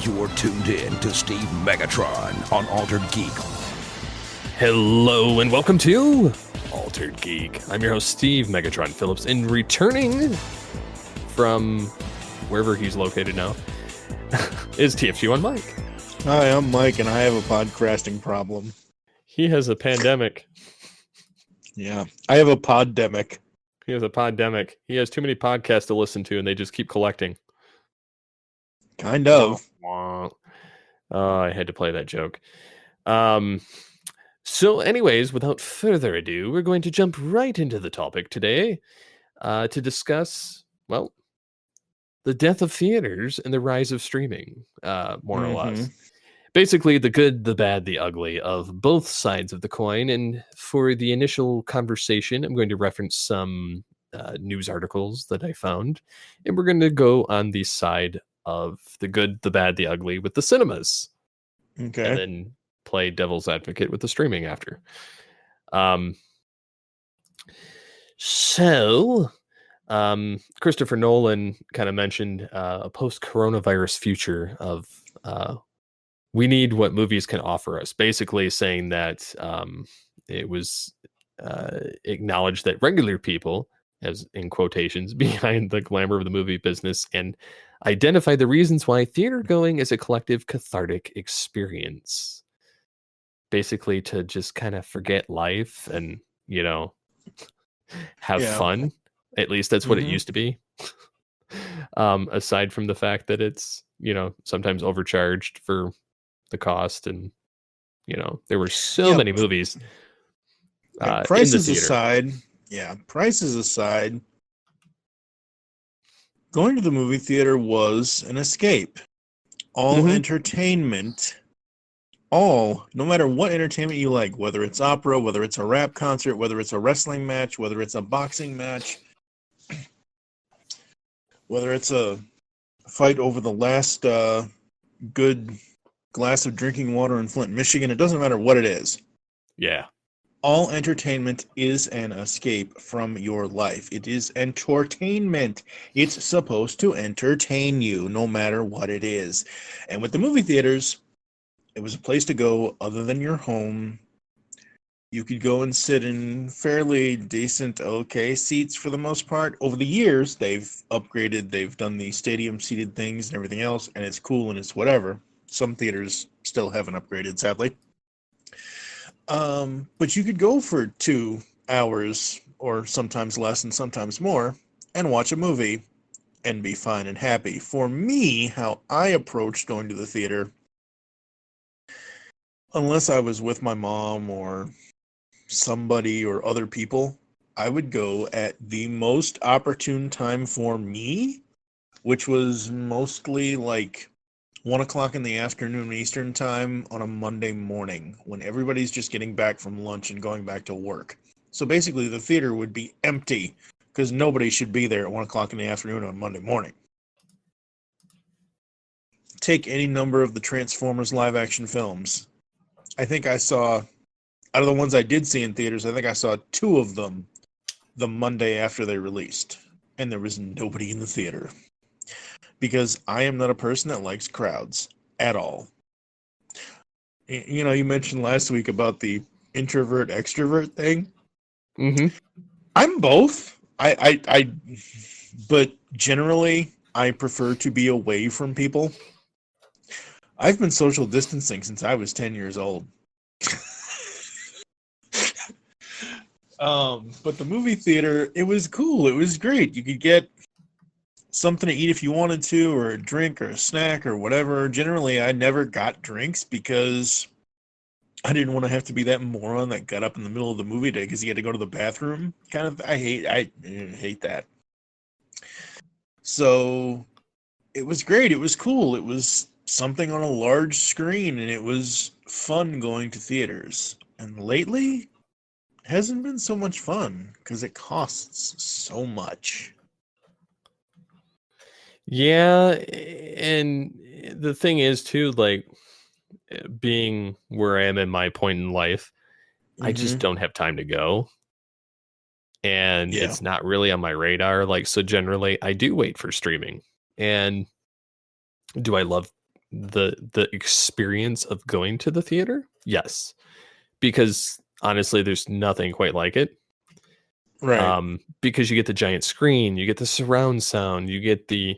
You're tuned in to Steve Megatron on Altered Geek. Hello and welcome to Altered Geek. I'm your host, Steve Megatron Phillips, and returning from wherever he's located now is TFG1 Mike. Hi, I'm Mike, and I have a podcasting problem. He has a pandemic. Yeah, I have a poddemic. He has a poddemic. He has too many podcasts to listen to, and they just keep collecting. Kind of. Oh, I had to play that joke. So anyways, without further ado, we're going to jump right into the topic today to discuss, well, the death of theaters and the rise of streaming, more or less. Basically, the good, the bad, the ugly of both sides of the coin. And for the initial conversation, I'm going to reference some news articles that I found. And we're going to go on the side of the good, the bad, the ugly with the cinemas. Okay. And then play devil's advocate with the streaming after. Christopher Nolan kind of mentioned a post-coronavirus future of we need what movies can offer us, basically saying that it was acknowledged that regular people, as in quotations, behind the glamour of the movie business and identify the reasons why theater going is a collective cathartic experience. Basically to just kind of forget life and, you know, have fun. At least that's what it used to be. Aside from the fact that it's, you know, sometimes overcharged for the cost, and, you know, there were so many movies. Prices aside, prices aside, going to the movie theater was an escape. All entertainment, no matter what entertainment you like, whether it's opera, whether it's a rap concert, whether it's a wrestling match, whether it's a boxing match, whether it's a fight over the last good glass of drinking water in Flint, Michigan, it doesn't matter what it is. Yeah. All entertainment is an escape from your life. It is entertainment. It's supposed to entertain you, no matter what it is. And with the movie theaters, it was a place to go other than your home. You could go and sit in fairly decent, okay seats for the most part. Over the years, they've upgraded. They've done the stadium seated things and everything else, and it's cool and it's whatever. Some theaters still haven't upgraded, sadly. But you could go for 2 hours, or sometimes less and sometimes more, and watch a movie and be fine and happy. For me, how I approached going to the theater, unless I was with my mom or somebody or other people, I would go at the most opportune time for me, which was mostly like 1 o'clock in the afternoon Eastern time on a Monday morning when everybody's just getting back from lunch and going back to work. So basically the theater would be empty because nobody should be there at 1 o'clock in the afternoon on Monday morning. Take any number of the Transformers live action films. I think I saw, out of the ones I did see in theaters, I think I saw 2 of them the Monday after they released. And there was nobody in the theater. Because I am not a person that likes crowds at all. You know, you mentioned last week about the introvert-extrovert thing. I'm both. But generally, I prefer to be away from people. I've been social distancing since I was 10 years old. But the movie theater, it was cool. It was great. You could get something to eat if you wanted to, or a drink or a snack or whatever. Generally, I never got drinks because I didn't want to have to be that moron that got up in the middle of the movie day because he had to go to the bathroom. I hate that. So it was great. It was cool. It was something on a large screen, and it was fun going to theaters. And lately, it hasn't been so much fun because it costs so much. Yeah, and the thing is too, like, being where I am in my point in life, I just don't have time to go. And it's not really on my radar. Like, so generally I do wait for streaming. And do I love the experience of going to the theater, yes, because honestly, there's nothing quite like it. Right. Because you get the giant screen, you get the surround sound, you get the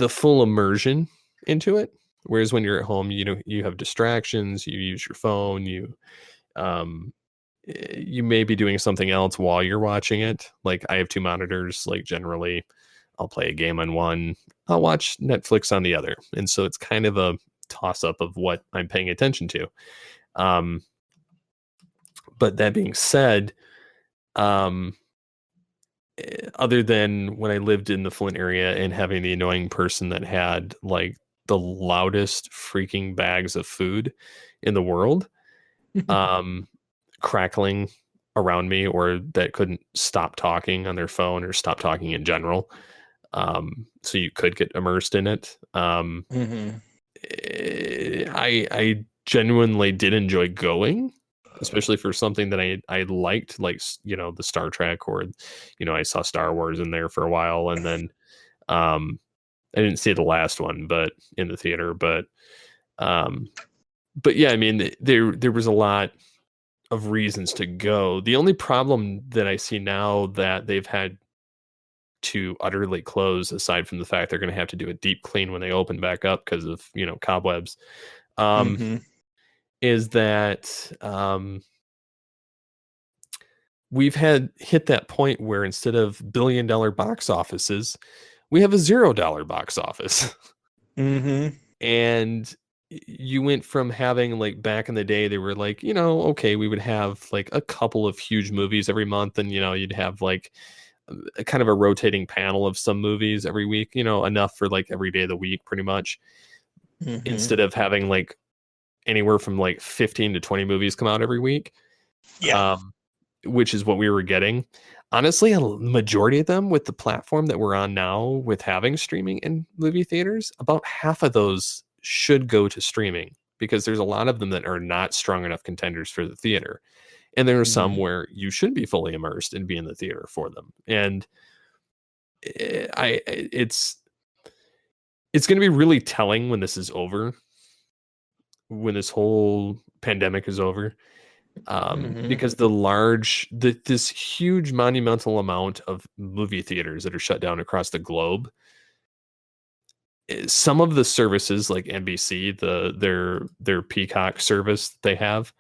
full immersion into it. Whereas when you're at home, you know, you have distractions, you use your phone, um you may be doing something else while you're watching it. Like I have two monitors, like generally I'll play a game on one, I'll watch Netflix on the other. And so it's kind of a toss up of what I'm paying attention to. Um but that being said, um other than when I lived in the Flint area and having the annoying person that had like the loudest freaking bags of food in the world, um, crackling around me, or that couldn't stop talking on their phone or stop talking in general. So you could get immersed in it. Mm-hmm. I genuinely did enjoy going, especially for something that I liked, like you know, the Star Trek, or you know, I saw Star Wars in there for a while, and then um, I didn't see the last one, but in the theater, um, but yeah, I mean, there was a lot of reasons to go. The only problem that I see now that they've had to utterly close, aside from the fact they're going to have to do a deep clean when they open back up because of, you know, cobwebs, um, Mm-hmm. is that we've had hit that point where instead of billion-dollar box offices, we have a $0 box office. Mm-hmm. And you went from having, like, back in the day, they were like, you know, okay, we would have like a couple of huge movies every month, and you know, you'd have like a kind of a rotating panel of some movies every week, you know, enough for like every day of the week, pretty much, Mm-hmm. instead of having like anywhere from like 15 to 20 movies come out every week, Yeah. um, which is what we were getting. Honestly, a majority of them with the platform that we're on now, with having streaming in movie theaters, about half of those should go to streaming, because there's a lot of them that are not strong enough contenders for the theater. And there are some Mm-hmm. where you should be fully immersed and be in the theater for them. And it's going to be really telling when this is over, when this whole pandemic is over, Mm-hmm. because this huge monumental amount of movie theaters that are shut down across the globe, some of the services like NBC, their Peacock service they have,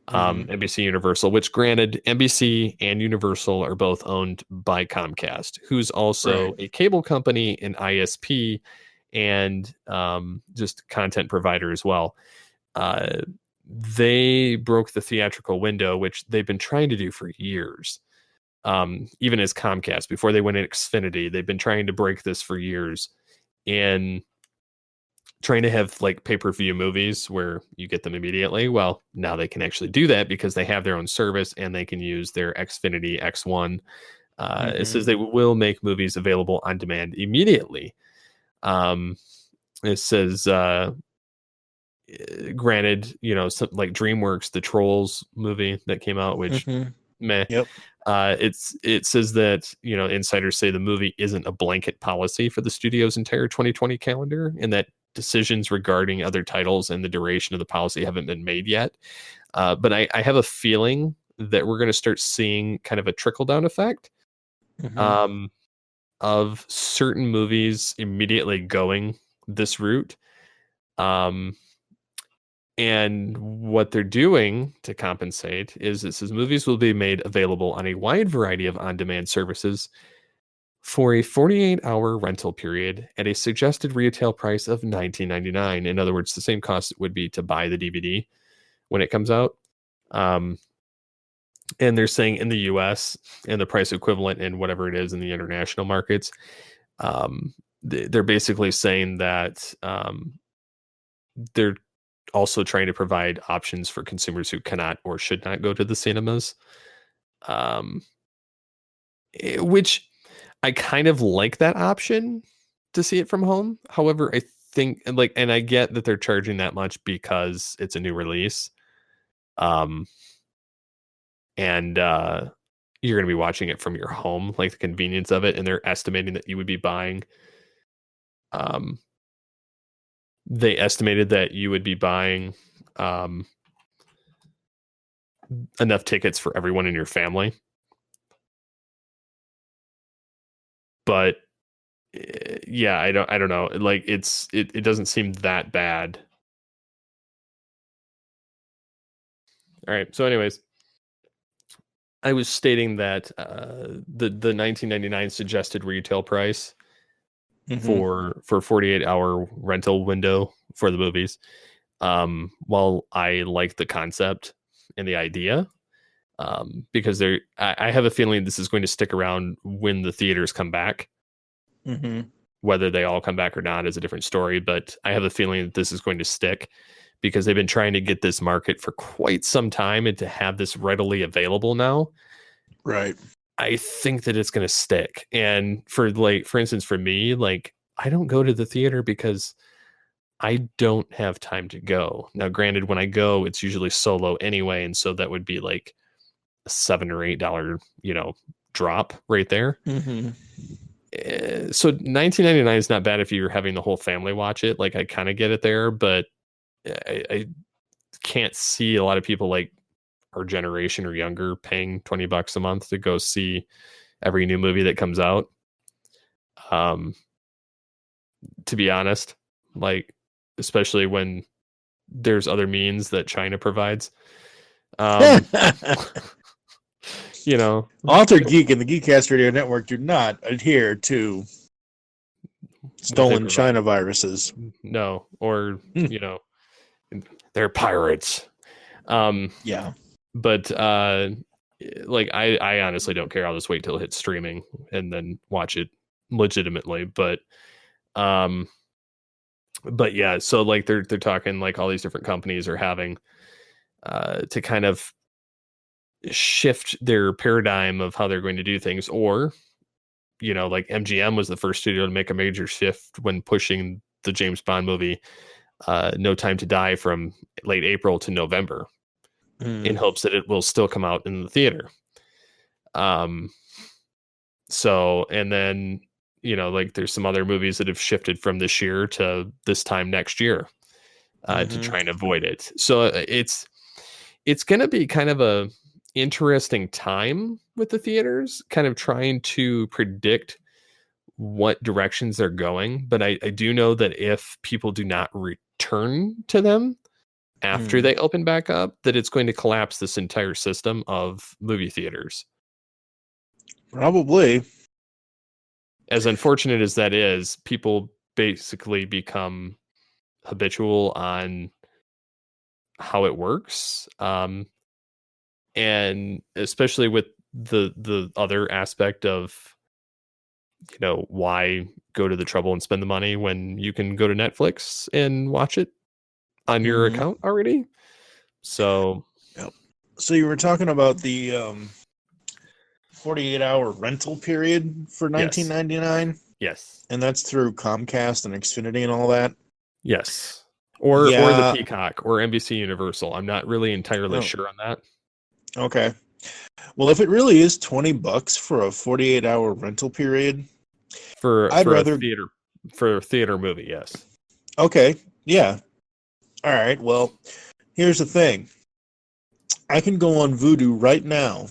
Mm-hmm. NBC Universal, which granted NBC and Universal are both owned by Comcast, who's also Right. a cable company, an ISP, and just content provider as well. Uh, they broke the theatrical window, which they've been trying to do for years. Even as Comcast, before they went in Xfinity, they've been trying to break this for years, and trying to have like pay-per-view movies where you get them immediately. Well, now they can actually do that because they have their own service and they can use their Xfinity X1. It Mm-hmm. says they will make movies available on demand immediately. Um, it says, granted, you know, some, like DreamWorks, the Trolls movie that came out, which Mm-hmm. meh. Yep. It says that, you know, insiders say the movie isn't a blanket policy for the studio's entire 2020 calendar, and that decisions regarding other titles and the duration of the policy haven't been made yet. But I have a feeling that we're going to start seeing kind of a trickle down effect, Mm-hmm. um, of certain movies immediately going this route. Um, And what they're doing to compensate is it says movies will be made available on a wide variety of on demand services for a 48-hour rental period at a suggested retail price of $19.99. In other words, the same cost it would be to buy the DVD when it comes out. Um, and they're saying in the US, and the price equivalent in whatever it is in the international markets, they're basically saying that they're also trying to provide options for consumers who cannot or should not go to the cinemas, um, which I kind of like that option to see it from home. However, I think, and I get that they're charging that much because it's a new release, um, and you're going to be watching it from your home, like the convenience of it, and they're estimating that you would be buying um they estimated that you would be buying enough tickets for everyone in your family. But yeah, I don't know. Like it doesn't seem that bad. All right. So anyways, I was stating that the 1999 suggested retail price for 48-hour rental window for the movies, while I like the concept and the idea, because I have a feeling this is going to stick around when the theaters come back. Whether they all come back or not is a different story, but I have a feeling that this is going to stick because they've been trying to get this market for quite some time, and to have this readily available now, right? I think that it's going to stick. And for instance, for me, like, I don't go to the theater because I don't have time to go. Now, granted, when I go, it's usually solo anyway, and so that would be like a $7 or $8, drop right there. So $19.99 is not bad if you're having the whole family watch it. Like, I kind of get it there, but I can't see a lot of people like our generation or younger paying $20 a month to go see every new movie that comes out. To be honest, like, especially when there's other means that China provides. Altered Geek and the Geekcast Radio Network do not adhere to stolen China viruses. No, or they're pirates. Yeah. But like, I honestly don't care. I'll just wait till it hits streaming and then watch it legitimately. But yeah, so like they're talking, like, all these different companies are having to kind of shift their paradigm of how they're going to do things. Or, like MGM was the first studio to make a major shift when pushing the James Bond movie No Time to Die from late April to November, in hopes that it will still come out in the theater. So, and then, like, there's some other movies that have shifted from this year to this time next year to try and avoid it. So it's going to be kind of a interesting time with the theaters, kind of trying to predict what directions they're going. But I do know that if people do not return to them after they open back up, that it's going to collapse this entire system of movie theaters. Probably. As unfortunate as that is, people basically become habitual on how it works. And especially with the other aspect of, why go to the trouble and spend the money when you can go to Netflix and watch it on your account already. So, yep. So you were talking about the 48-hour rental period for $19.99. Yes, and that's through Comcast and Xfinity and all that. Yes, or the Peacock or NBC Universal. I'm not really entirely sure on that. Okay. Well, if it really is $20 for a 48-hour rental period, I'd rather a theater movie, yes. Okay. Yeah. All right. Well, here's the thing. I can go on Vudu right now.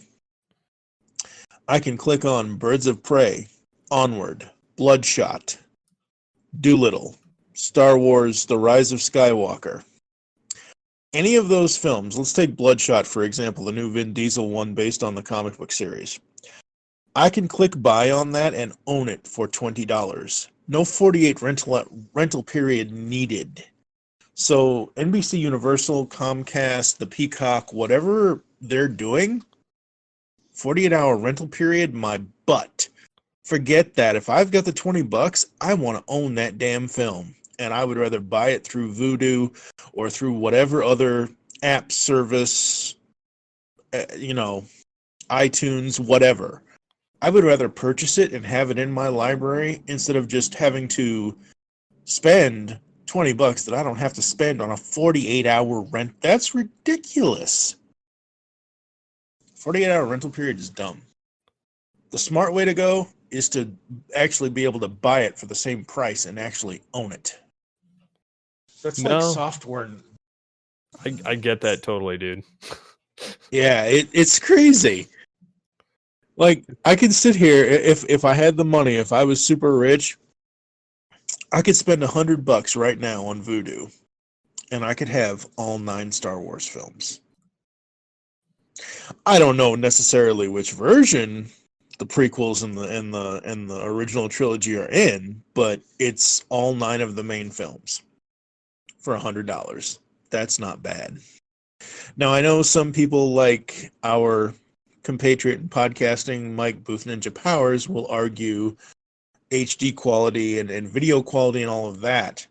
I can click on Birds of Prey, Onward, Bloodshot, Doolittle, Star Wars: The Rise of Skywalker. Any of those films, let's take Bloodshot, for example, the new Vin Diesel one based on the comic book series. I can click buy on that and own it for $20. No 48 rental period needed. So NBC Universal, Comcast, the Peacock, whatever they're doing, 48-hour rental period, my butt. Forget that. If I've got the $20, I want to own that damn film. And I would rather buy it through Vudu or through whatever other app service, iTunes, whatever. I would rather purchase it and have it in my library instead of just having to spend $20 that I don't have to spend on a 48-hour rent. That's ridiculous. 48-hour rental period is dumb. The smart way to go is to actually be able to buy it for the same price and actually own it. That's like No, software. I get that totally, dude. Yeah, it's crazy. Like, I could sit here if I had the money, if I was super rich, I could spend $100 right now on Vudu, and I could have all 9 Star Wars films. I don't know necessarily which version the prequels and the original trilogy are in, but it's all 9 of the main films for $100. That's not bad. Now, I know some people like our compatriot in podcasting, Mike Booth Ninja Powers, will argue HD quality and video quality and all of that.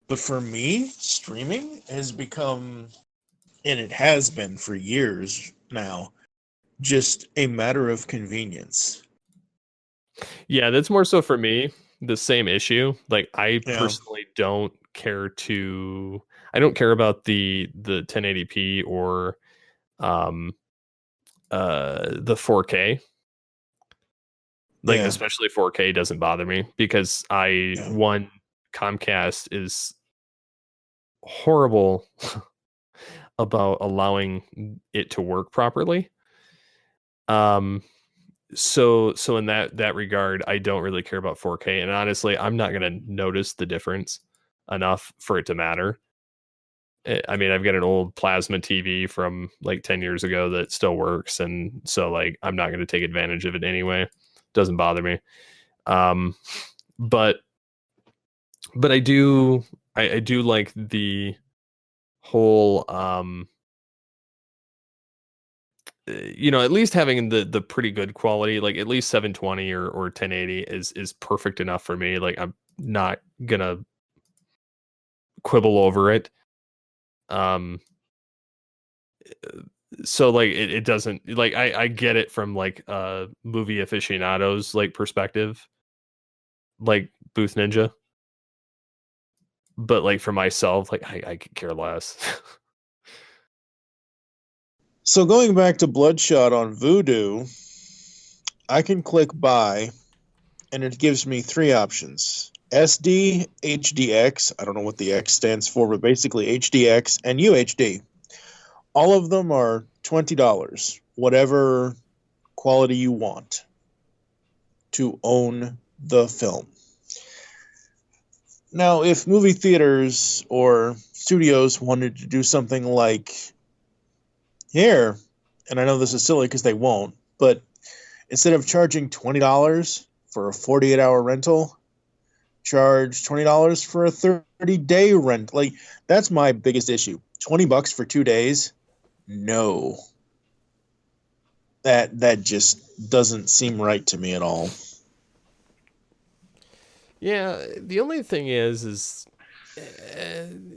But for me, streaming has become, and it has been for years now, just a matter of convenience. Yeah, that's more so for me. The same issue. Like, I Yeah. personally don't care I don't care about the 1080p or um the 4K. Like, Yeah. especially 4K doesn't bother me because Yeah. one, Comcast is horrible about allowing it to work properly. So in that regard, I don't really care about 4K, and honestly, I'm not going to notice the difference enough for it to matter. I mean, I've got an old plasma TV from like 10 years ago that still works, and so like I'm not going to take advantage of it anyway. Doesn't bother me. Um, but I do like the whole at least having the pretty good quality, like at least 720 or 1080 is perfect enough for me. Like, I'm not gonna quibble over it. Um so like it doesn't, like, I get it from like movie aficionados like perspective, like Booth Ninja, but like for myself, like I could care less. So going back to Bloodshot on Vudu, I can click buy, and it gives me 3 options. SD, HDX, I don't know what the X stands for, but basically HDX and UHD. All of them are $20, whatever quality you want to own the film. Now, if movie theaters or studios wanted to do something like here, and I know this is silly because they won't, but instead of charging $20 for a 48-hour rental, charge $20 for a 30-day rent. Like, that's my biggest issue. $20 for 2 days? No. That just doesn't seem right to me at all. Yeah, the only thing is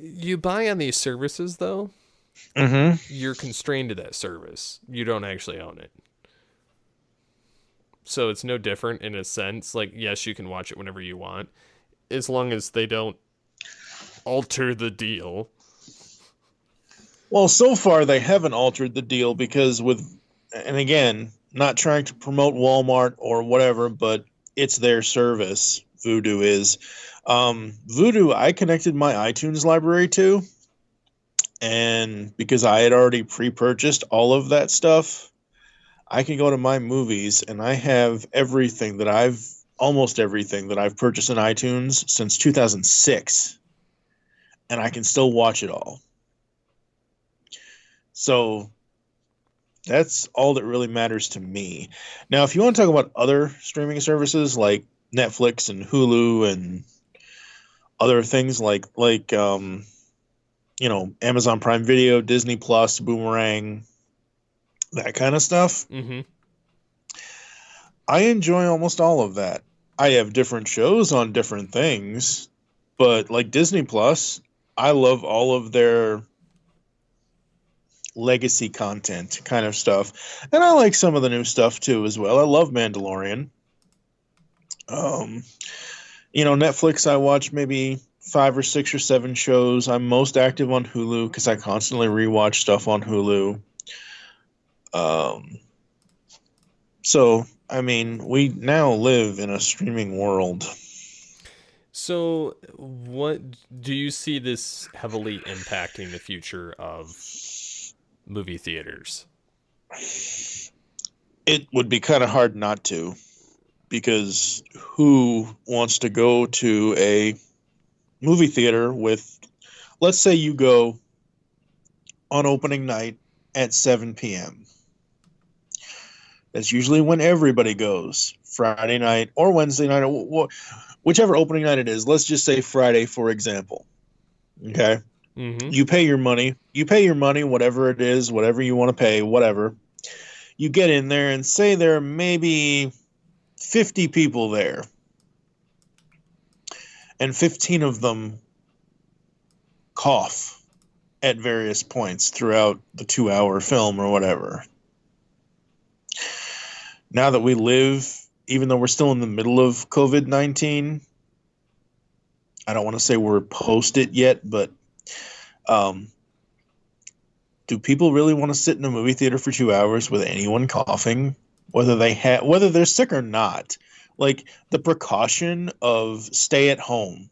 you buy on these services though, Mm-hmm. you're constrained to that service. You don't actually own it. So it's no different in a sense. Like, yes, you can watch it whenever you want, as long as they don't alter the deal. Well, so far they haven't altered the deal because and again, not trying to promote Walmart or whatever, but it's their service. Vudu is. Vudu, I connected my iTunes library to, and because I had already pre-purchased all of that stuff, I can go to my movies and I have almost everything that I've purchased in iTunes since 2006, and I can still watch it all. So that's all that really matters to me. Now, if you want to talk about other streaming services like Netflix and Hulu and other things like Amazon Prime Video, Disney Plus, Boomerang, that kind of stuff, Mm-hmm. I enjoy almost all of that. I have different shows on different things, but like Disney Plus, I love all of their legacy content kind of stuff. And I like some of the new stuff too as well. I love Mandalorian. Netflix, I watch maybe 5 or 6 or 7 shows. I'm most active on Hulu because I constantly rewatch stuff on Hulu. So, I mean, we now live in a streaming world. So, what do you see this heavily impacting the future of movie theaters? It would be kind of hard not to, because who wants to go to a movie theater with, let's say you go on opening night at 7 p.m. That's usually when everybody goes, Friday night or Wednesday night, or whichever opening night it is. Let's just say Friday, for example. Okay. Mm-hmm. You pay your money, whatever it is, whatever you want to pay, whatever. You get in there and say there are maybe 50 people there, and 15 of them cough at various points throughout the 2-hour film or whatever. Now that we live, even though we're still in the middle of COVID-19, I don't want to say we're post it yet, but do people really want to sit in a movie theater for 2 hours with anyone coughing, whether they're sick or not? Like, the precaution of stay at home,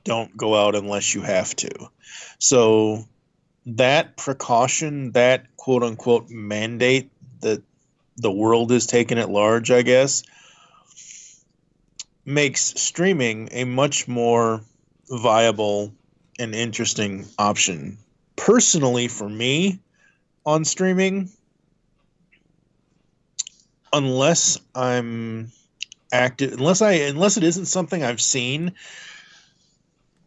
don't go out unless you have to. So that precaution, that quote unquote mandate that the world is taking at large, I guess, makes streaming a much more viable and interesting option. Personally, for me, on streaming, unless I'm active, unless it isn't something I've seen.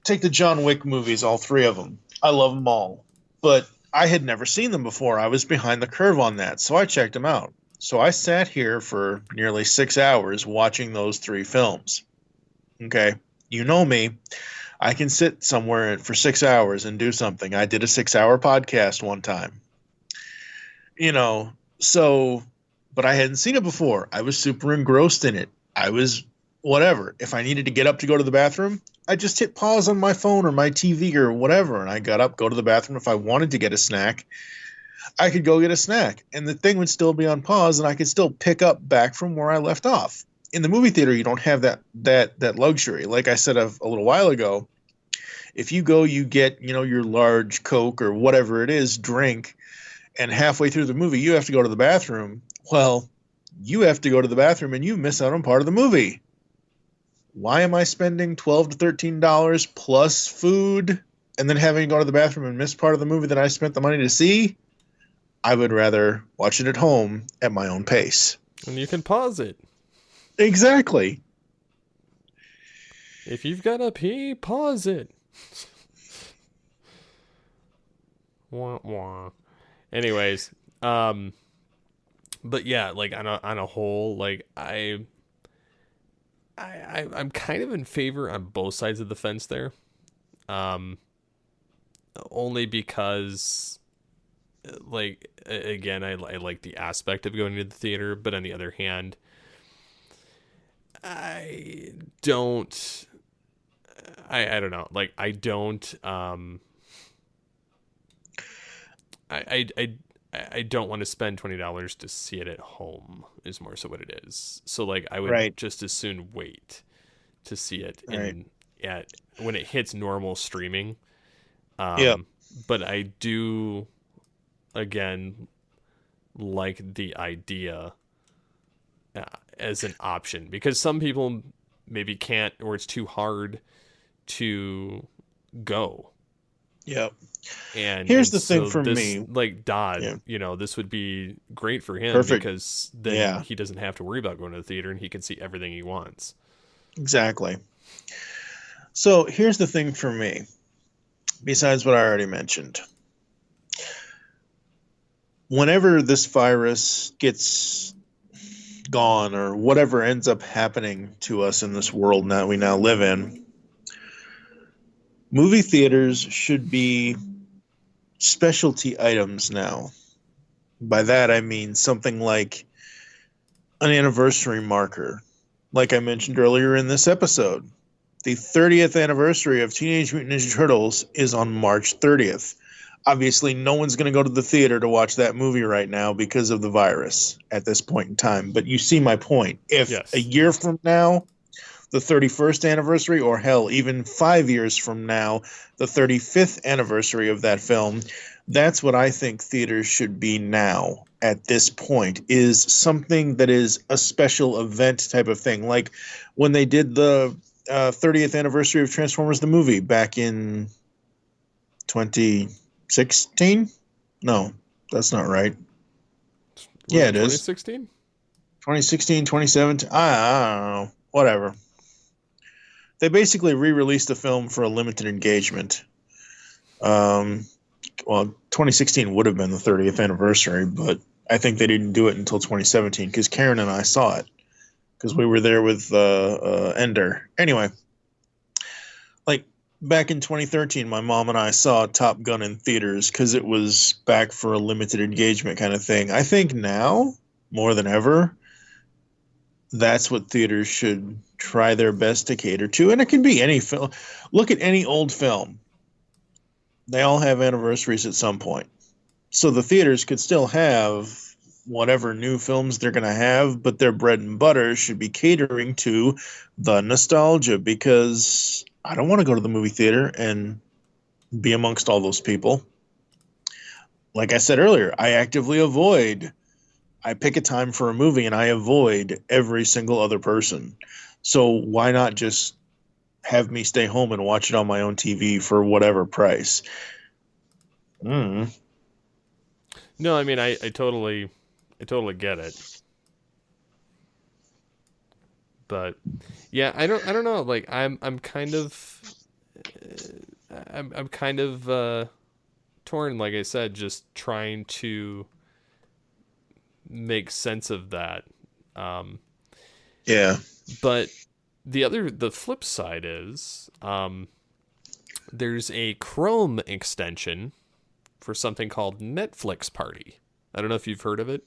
Take the John Wick movies, all three of them. I love them all, but I had never seen them before. I was behind the curve on that, so I checked them out. So I sat here for nearly 6 hours watching those three films. Okay, you know me. I can sit somewhere for 6 hours and do something. I did a 6-hour podcast one time. So, but I hadn't seen it before. I was super engrossed in it. I was whatever. If I needed to get up to go to the bathroom, I just hit pause on my phone or my TV or whatever, and I got up, go to the bathroom. If I wanted to get a snack, I could go get a snack, and the thing would still be on pause, and I could still pick up back from where I left off. In the movie theater, you don't have that luxury. Like I said a little while ago, if you go, you get your large Coke or whatever it is drink, and halfway through the movie you have to go to the bathroom. Well, you have to go to the bathroom, and you miss out on part of the movie. Why am I spending $12 to $13 plus food and then having to go to the bathroom and miss part of the movie that I spent the money to see? I would rather watch it at home at my own pace. And you can pause it. Exactly. If you've got to pee, pause it. Wah, wah. Anyways, but yeah, like on a whole, like I'm kind of in favor on both sides of the fence there. Only because, like, again, I like the aspect of going to the theater, but on the other hand, I don't know. Like, I don't, I don't want to spend $20 to see it at home is more so what it is. So like I would Right. just as soon wait to see it Right. when it hits normal streaming. Yep. But I do again like the idea as an option, because some people maybe can't, or it's too hard to go. Yep. And Here's the so thing for this, me. like Dodd, Yeah. this would be great for him Perfect. because then Yeah. he doesn't have to worry about going to the theater and he can see everything he wants. Exactly. So here's the thing for me, besides what I already mentioned. Whenever this virus gets gone, or whatever ends up happening to us in this world that we now live in, movie theaters should be specialty items now. By that I mean something like an anniversary marker. Like I mentioned earlier in this episode, the 30th anniversary of Teenage Mutant Ninja Turtles is on March 30th. Obviously, no one's going to go to the theater to watch that movie right now because of the virus at this point in time. But you see my point. If Yes. a year from now, the 31st anniversary, or hell, even 5 years from now, the 35th anniversary of that film. That's what I think theaters should be now at this point, is something that is a special event type of thing. Like when they did the 30th anniversary of Transformers the movie back in 2016? No, that's not right. Yeah, it is. 2016? 2016, 2017. I don't know. Whatever. They basically re-released the film for a limited engagement. Well, 2016 would have been the 30th anniversary, but I think they didn't do it until 2017 because Karen and I saw it because we were there with Ender. Anyway, like back in 2013, my mom and I saw Top Gun in theaters because it was back for a limited engagement kind of thing. I think now, more than ever, that's what theaters should try their best to cater to. And it can be any film. Look at any old film. They all have anniversaries at some point. So the theaters could still have whatever new films they're going to have, but their bread and butter should be catering to the nostalgia, because I don't want to go to the movie theater and be amongst all those people. Like I said earlier, I actively avoid. I pick a time for a movie and I avoid every single other person. So why not just have me stay home and watch it on my own TV for whatever price? No, I mean, I totally get it. But yeah, I don't know. Like I'm kind of torn. Like I said, just trying to make sense of that. Yeah. But the flip side is there's a Chrome extension for something called Netflix Party. I don't know if you've heard of it.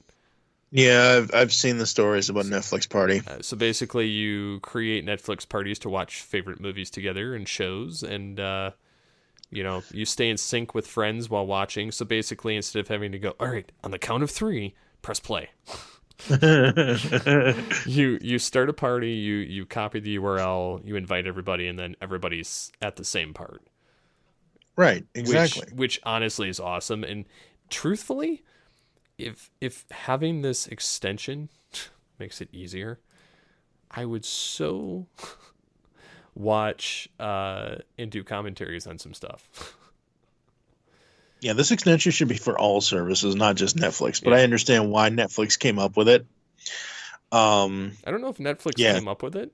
Yeah, I've seen the stories about Netflix Party. So basically, you create Netflix parties to watch favorite movies together and shows, and you stay in sync with friends while watching. So basically, instead of having to go, all right, on the count of 3, press play. you start a party, you copy the URL, you invite everybody, and then everybody's at the same part. Right, exactly. Which honestly is awesome. And truthfully, if having this extension makes it easier, I would so watch and do commentaries on some stuff. Yeah, this extension should be for all services, not just Netflix. But Yeah. I understand why Netflix came up with it. I don't know if Netflix came up with it,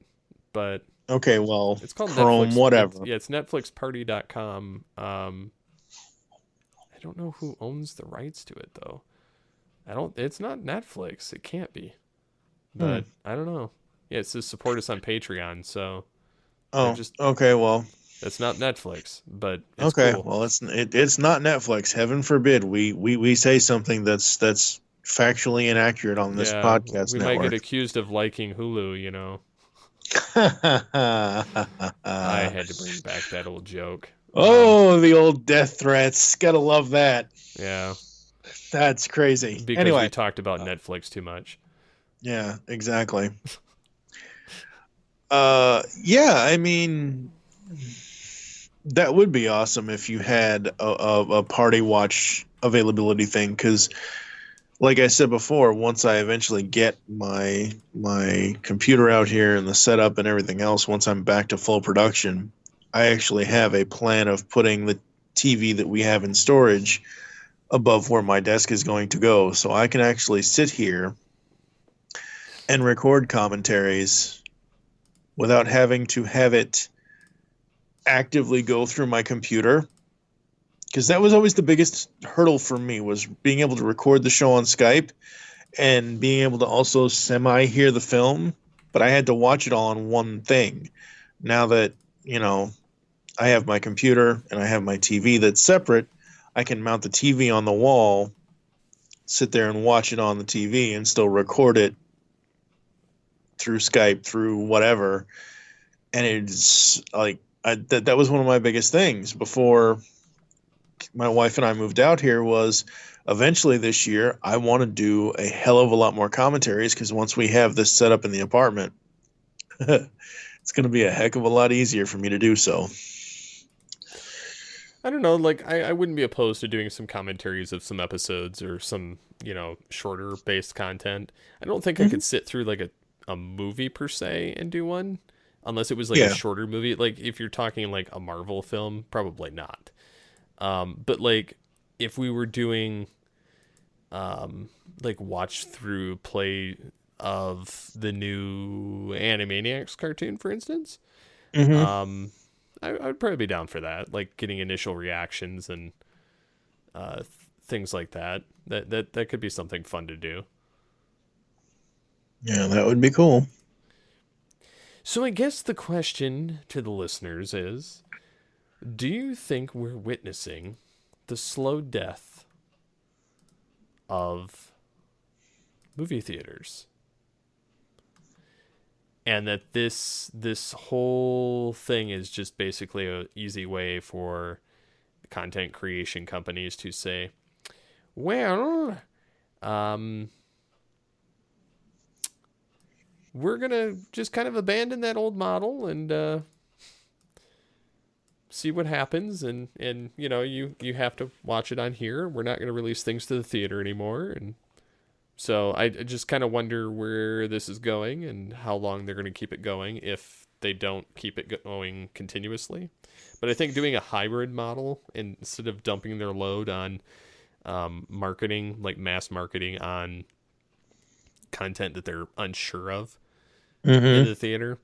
but okay, well, it's called Chrome, Netflix. whatever. It's netflixparty.com. I don't know who owns the rights to it though. It's not Netflix. It can't be. But I don't know. Yeah, it says support us on Patreon, so okay, well, it's not Netflix, but it's okay, cool. well, it's not Netflix. Heaven forbid we say something that's factually inaccurate on this podcast we network. might get accused of liking Hulu, I had to bring back that old joke. The old death threats. Gotta love that. Yeah. That's crazy. Because anyway, we talked about Netflix too much. Yeah, exactly. I mean, that would be awesome if you had a party watch availability thing, because like I said before, once I eventually get my computer out here and the setup and everything else, once I'm back to full production, I actually have a plan of putting the TV that we have in storage above where my desk is going to go, so I can actually sit here and record commentaries without having to have it actively go through my computer. Because that was always the biggest hurdle for me, was being able to record the show on Skype and being able to also semi-hear the film, but I had to watch it all on one thing. Now that, I have my computer and I have my TV that's separate, I can mount the TV on the wall, sit there and watch it on the TV, and still record it through Skype, through whatever. And it's like, that was one of my biggest things before my wife and I moved out here, was eventually this year I want to do a hell of a lot more commentaries, because once we have this set up in the apartment, It's going to be a heck of a lot easier for me to do so. I don't know, like I wouldn't be opposed to doing some commentaries of some episodes or some, shorter based content. I don't think I Hmm. could sit through like a movie per se and do one unless it was like a Yeah. shorter movie. Like if you're talking like a Marvel film, probably not. But like if we were doing like watch through play of the new Animaniacs cartoon, for instance, Hmm. um, I would probably be down for that. Like getting initial reactions and things like that. That could be something fun to do. Yeah, that would be cool. So I guess the question to the listeners is: do you think we're witnessing the slow death of movie theaters? And that this whole thing is just basically an easy way for content creation companies to say, well, um, we're gonna just kind of abandon that old model and see what happens, and you have to watch it on here. We're not gonna release things to the theater anymore, and so I just kind of wonder where this is going and how long they're going to keep it going if they don't keep it going continuously. But I think doing a hybrid model instead of dumping their load on marketing, like mass marketing on content that they're unsure of in Hmm. the theater,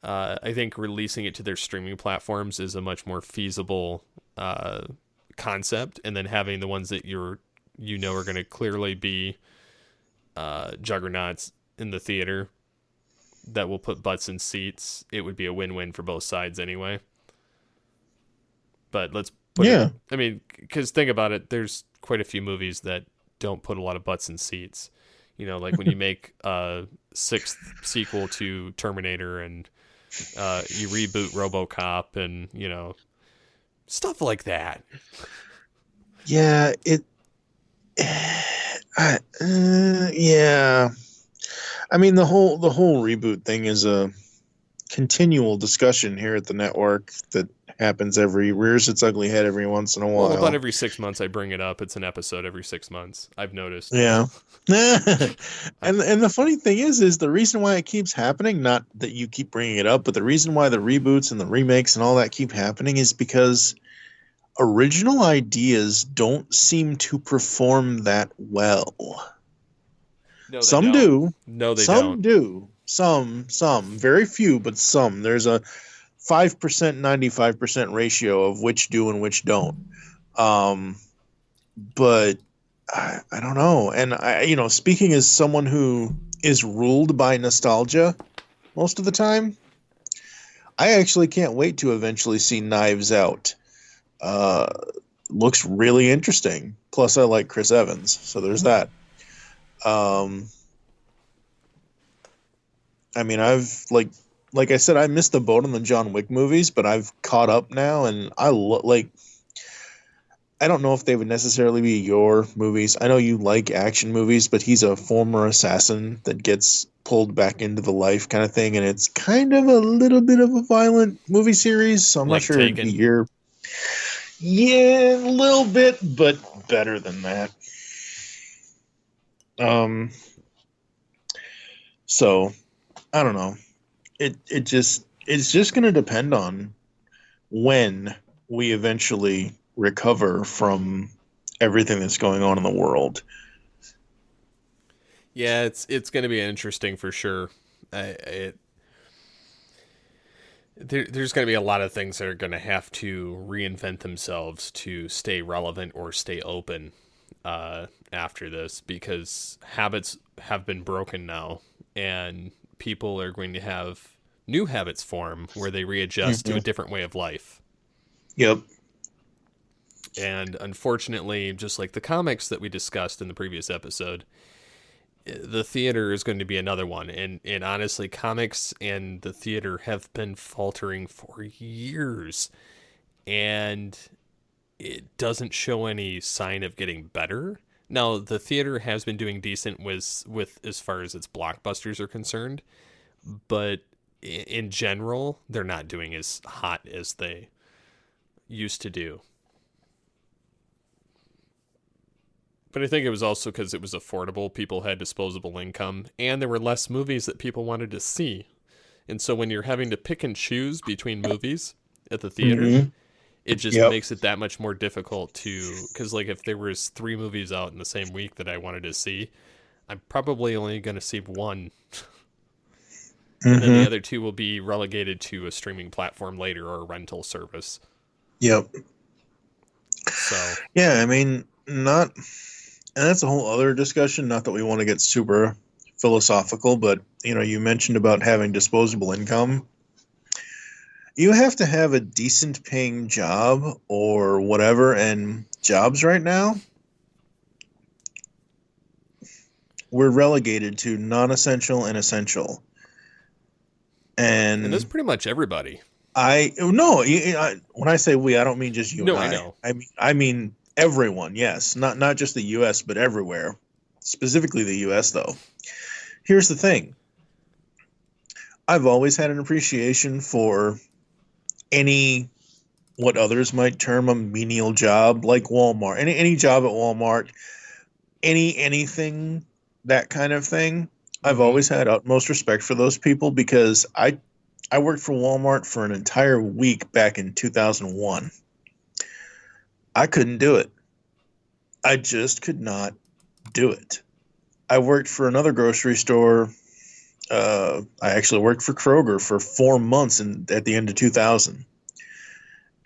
I think releasing it to their streaming platforms is a much more feasible concept. And then having the ones that are going to clearly be juggernauts in the theater that will put butts in seats, it would be a win-win for both sides anyway. But let's put it, Yeah. I mean, because think about it, there's quite a few movies that don't put a lot of butts in seats. Like when you make a sixth sequel to Terminator and you reboot RoboCop and, stuff like that. Yeah. Yeah. I mean, the whole reboot thing is a continual discussion here at the network that happens rears its ugly head every once in a Well, about while. every 6 months I bring it up. It's an episode every 6 months. I've noticed. Yeah. I, And the funny thing is the reason why it keeps happening, not that you keep bringing it up, but the reason why the reboots and the remakes and all that keep happening is because original ideas don't seem to perform that well. no, they Some don't. do, No, they some don't. do, some, very few, but some. There's a 5%, 95% ratio of which do and which don't. Um, but I don't know. And speaking as someone who is ruled by nostalgia most of the time, I actually can't wait to eventually see Knives Out. Uh, Looks really interesting. Plus, I like Chris Evans, so there's that. Um, I mean, I've like I said, I missed the boat on the John Wick movies, but I've caught up now, and like. I don't know if they would necessarily be your movies. I know you like action movies, but he's a former assassin that gets pulled back into the life kind of thing, and it's kind of a little bit of a violent movie series, so I'm not Like sure it'd be Taken. your. Yeah, a little bit, but better than that. Um, so I don't know. It's just going to depend on when we eventually recover from everything that's going on in the world. Yeah, it's going to be interesting for sure. There's going to be a lot of things that are going to have to reinvent themselves to stay relevant or stay open after this because habits have been broken now, and people are going to have new habits form where they readjust to a Mhm. different way of life. Yep. And unfortunately, just like the comics that we discussed in the previous episode, the theater is going to be another one. And honestly, comics and the theater have been faltering for years. And it doesn't show any sign of getting better. Now, the theater has been doing decent with as far as its blockbusters are concerned, but in general, they're not doing as hot as they used to do. But I think it was also because it was affordable. People had disposable income, and there were less movies that people wanted to see. And so when you're having to pick and choose between movies at the theater, Mm-hmm. it just Yep. makes it that much more difficult to, because like if there was 3 movies out in the same week that I wanted to see, I'm probably only going to see one, and then the Mm-hmm. other 2 will be relegated to a streaming platform later or a rental service. Yep. So Yeah, I mean, not, and that's a whole other discussion. Not that we want to get super philosophical, but you mentioned about having disposable income. You have to have a decent paying job or whatever, and jobs right now, we're relegated to non-essential and essential. and that's And pretty much everybody. when I say we, I don't mean just you No, and I I. know. I mean everyone. Yes, not just the U.S., but everywhere. Specifically the U.S. though. Here's the thing. I've always had an appreciation for any what others might term a menial job, like Walmart. Any job at Walmart, anything, that kind of thing. I've Mm-hmm. always had utmost respect for those people because I worked for Walmart for an entire week back in 2001. I couldn't do it. I just could not do it. I worked for another grocery store. I actually worked for Kroger for 4 months at the end of 2000.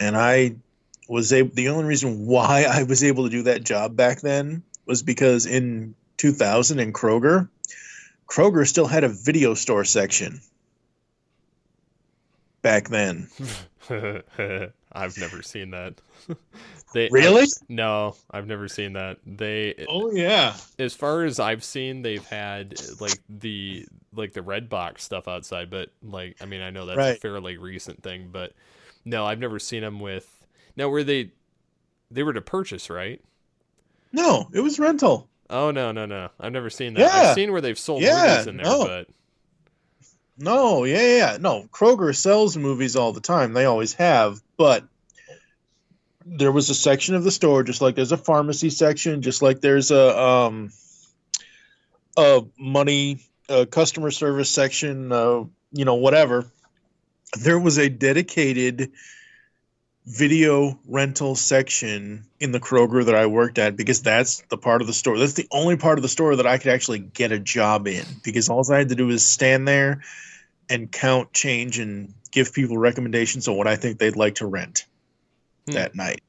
And the only reason why I was able to do that job back then was because in 2000 in Kroger still had a video store section back then. I've never seen that. Really? No, I've never seen that. Oh yeah. As far as I've seen, they've had the red box stuff outside, but I mean, I know that's a Right. fairly recent thing, but no, I've never seen them with. Now, were they were to purchase, right? No, it was rental. Oh no, I've never seen that. I've Yeah. seen where they've sold Yeah. movies in there, No. but No. Yeah. No. Kroger sells movies all the time. They always have. But there was a section of the store, just like there's a pharmacy section, just like there's a money customer service section. Whatever. There was a dedicated video rental section in the Kroger that I worked at because that's the part of the store. That's the only part of the store that I could actually get a job in because all I had to do was stand there and count change and give people recommendations on what I think they'd like to rent that night.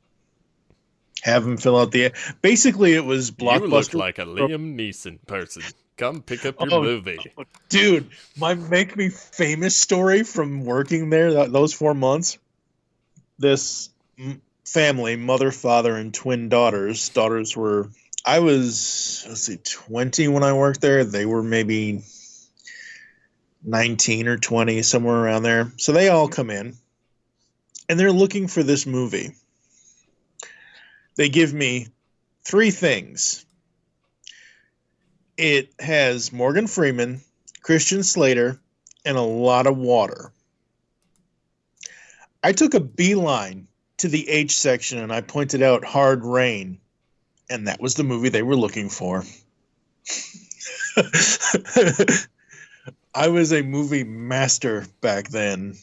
Have them fill out basically it was Blockbuster. You look like a Liam Neeson person. Come pick up your movie. Dude, my make me famous story from working there those 4 months. This family, mother, father, and twin daughters. I was 20 when I worked there. They were maybe 19 or 20, somewhere around there. So they all come in, and they're looking for this movie. They give me 3 things. It has Morgan Freeman, Christian Slater, and a lot of water. I took a beeline to the H section and I pointed out Hard Rain, and that was the movie they were looking for. I was a movie master back then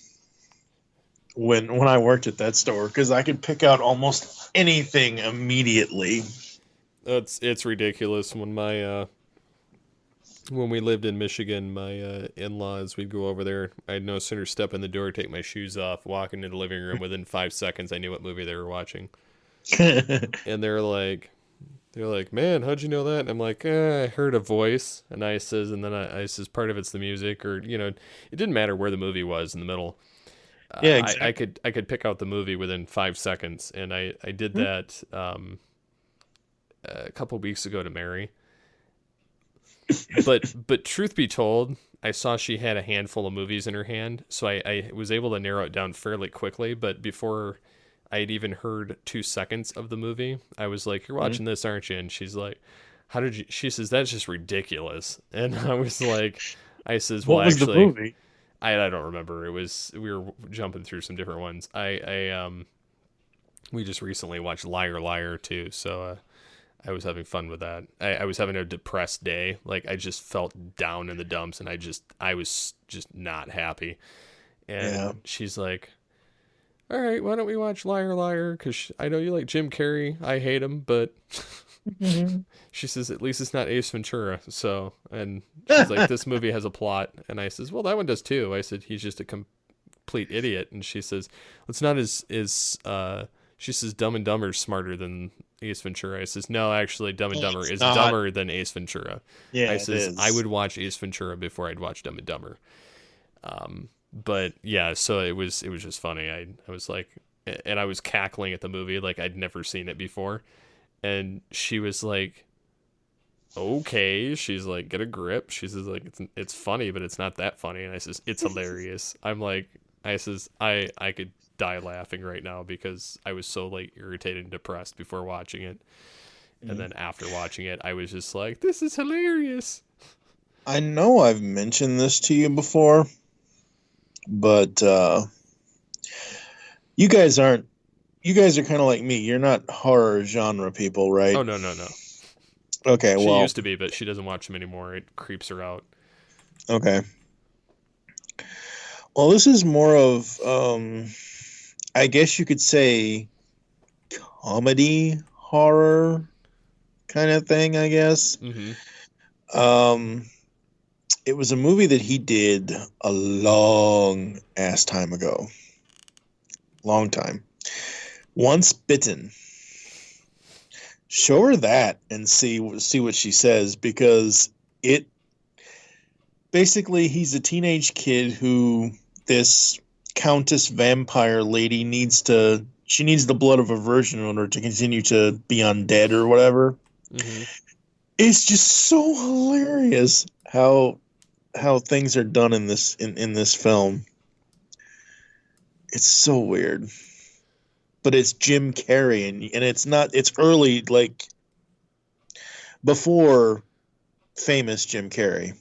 when I worked at that store because I could pick out almost anything immediately. It's ridiculous. When we lived in Michigan, my in-laws, we'd go over there. I'd no sooner step in the door, take my shoes off, walk into the living room. Within 5 seconds, I knew what movie they were watching. And they're like, man, how'd you know that? And I'm like, I heard a voice. And I says, part of it's the music, or it didn't matter where the movie was in the middle. Yeah, exactly. I could pick out the movie within 5 seconds, and I did that a couple weeks ago to Mary. But truth be told, I saw she had a handful of movies in her hand, so I was able to narrow it down fairly quickly. But before I had even heard 2 seconds of the movie, I was like, "You're watching this, aren't you?" And she's like, "How did you?" She says, "That's just ridiculous." And I was like, "I says, well, what was actually, the movie? I don't remember. We were jumping through some different ones. We just recently watched Liar Liar too, so I was having fun with that. I was having a depressed day. Like I just felt down in the dumps, and I was just not happy. And she's like, "All right, why don't we watch Liar Liar? Because I know you like Jim Carrey. I hate him, but." She says, at least it's not Ace Ventura. So, and she's like, this movie has a plot. And I says, well, that one does too. I said, he's just a complete idiot. And she says, it's not she says, Dumb and Dumber's smarter than Ace Ventura. I says, no, actually, Dumb and Dumber is dumber than Ace Ventura. Yeah, I says, I would watch Ace Ventura before I'd watch Dumb and Dumber. But yeah, so it was just funny. I was like, and I was cackling at the movie like I'd never seen it before. And she was like, okay. She's like, get a grip. She says, like, it's funny, but it's not that funny. And I says, it's hilarious. I'm like, I says, I could die laughing right now because I was so like irritated and depressed before watching it. And then after watching it, I was just like, this is hilarious. I know I've mentioned this to you before, but you guys are kind of like me. You're not horror genre people, right? Oh, no. Okay, she well... used to be, but she doesn't watch them anymore. It creeps her out. Okay. Well, this is more of, I guess you could say, comedy horror kind of thing, I guess. Mm-hmm. It was a movie that he did a long ass time ago. Long time. Once Bitten. Show her that and see what she says, because it basically, he's a teenage kid who this countess vampire lady needs the blood of a virgin in order to continue to be undead or whatever. Mm-hmm. It's just so hilarious how things are done in this film. It's so weird. But it's Jim Carrey, and it's early, like before famous Jim Carrey.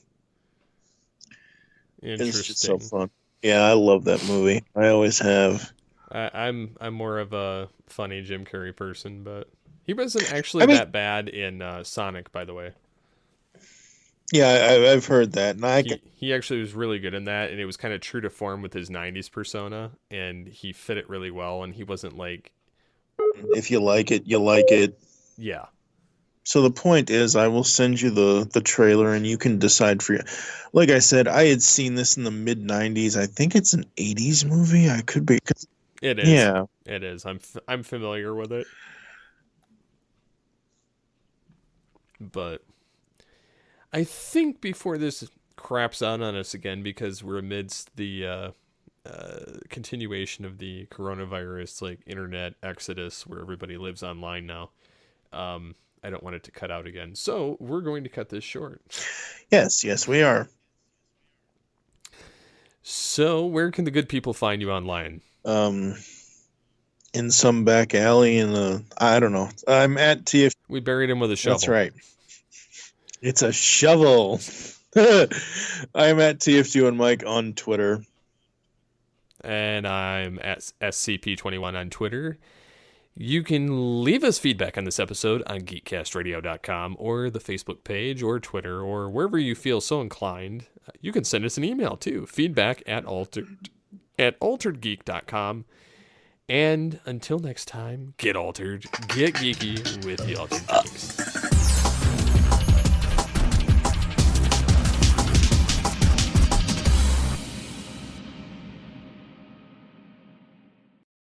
Interesting. It's just so fun. Yeah, I love that movie. I always have. I'm more of a funny Jim Carrey person, but he wasn't actually that bad in Sonic, by the way. Yeah, I've heard that. And he actually was really good in that, and it was kind of true to form with his 90s persona, and he fit it really well, and he wasn't like... If you like it, you like it. Yeah. So the point is, I will send you the trailer, and you can decide for you. Like I said, I had seen this in the mid-90s. I think it's an 80s movie. I could be... It is. Yeah. It is. I'm familiar with it. But... I think before this craps out on us again, because we're amidst the continuation of the coronavirus, like internet exodus, where everybody lives online now, I don't want it to cut out again. So we're going to cut this short. Yes, we are. So where can the good people find you online? In some back alley I don't know. I'm at TF. We buried him with a shovel. That's right. It's a shovel. I'm at TFG and Mike on Twitter. And I'm at SCP21 on Twitter. You can leave us feedback on this episode on geekcastradio.com or the Facebook page or Twitter or wherever you feel so inclined. You can send us an email too. Feedback at alteredgeek.com. And until next time, get altered, get geeky with the Altered Geeks.